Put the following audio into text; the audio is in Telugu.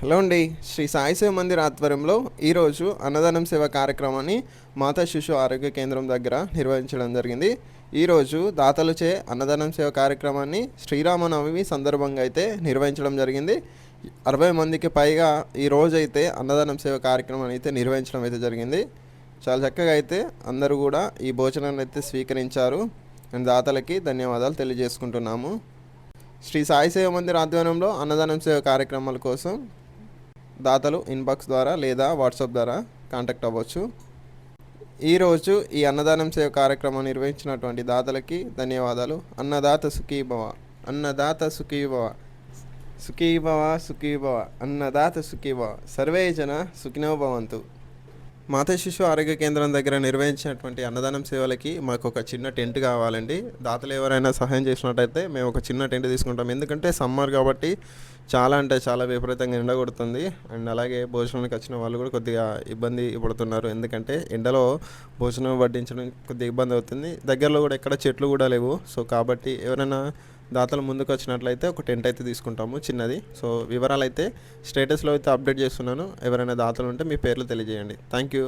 హలో అండి. శ్రీ సాయి సేవ మందిర్ ఆధ్వర్యంలో ఈరోజు అన్నదానం సేవ కార్యక్రమాన్ని మాతా శిశు ఆరోగ్య కేంద్రం దగ్గర నిర్వహించడం జరిగింది. ఈరోజు దాతలచే అన్నదానం సేవ కార్యక్రమాన్ని శ్రీరామనవమి సందర్భంగా అయితే నిర్వహించడం జరిగింది. 60 మందికి పైగా ఈ రోజు అయితే అన్నదానం సేవ కార్యక్రమాన్ని అయితే నిర్వహించడం అయితే జరిగింది. చాలా చక్కగా అయితే అందరూ కూడా ఈ భోజనాన్ని అయితే స్వీకరించారు. అండ్ దాతలకి ధన్యవాదాలు తెలియజేసుకుంటున్నాము. శ్రీ సాయి సేవ మందిర్ ఆధ్వర్యంలో అన్నదానం సేవ కార్యక్రమాల కోసం దాతలు ఇన్బాక్స్ ద్వారా లేదా వాట్సాప్ ద్వారా కాంటాక్ట్ అవ్వచ్చు. ఈరోజు ఈ అన్నదానం సేవ కార్యక్రమం నిర్వహించినటువంటి దాతలకి ధన్యవాదాలు. అన్నదాత సుఖీభవ, అన్నదాత సుఖీభవ, సుఖీభవ సుఖీభవ, అన్నదాత సుఖీభవ, సర్వే జన సుఖినో భవంతు. మాతా శిశు ఆరోగ్య కేంద్రం దగ్గర నిర్వహించినటువంటి అన్నదానం సేవలకి మాకు ఒక చిన్న టెంట్ కావాలండి. దాతలు ఎవరైనా సహాయం చేసినట్టయితే మేము ఒక చిన్న టెంట్ తీసుకుంటాం. ఎందుకంటే సమ్మర్ కాబట్టి చాలా అంటే చాలా విపరీతంగా ఎండ కొడుతుంది. అండ్ అలాగే భోజనానికి వచ్చిన వాళ్ళు కూడా కొద్దిగా ఇబ్బంది పడుతున్నారు. ఎందుకంటే ఎండలో భోజనం వడ్డించడం కొద్దిగా ఇబ్బంది అవుతుంది. దగ్గరలో కూడా ఎక్కడ చెట్లు కూడా లేవు. సో కాబట్టి ఎవరైనా దాతలు ముందుకు వచ్చినట్లయితే ఒక టెంట్ అయితే తీసుకుంటాము చిన్నది. సో వివరాలు అయితే స్టేటస్లో అయితే అప్డేట్ చేస్తున్నాను. ఎవరైనా దాతలు ఉంటే మీ పేర్లు తెలియజేయండి. Thank you.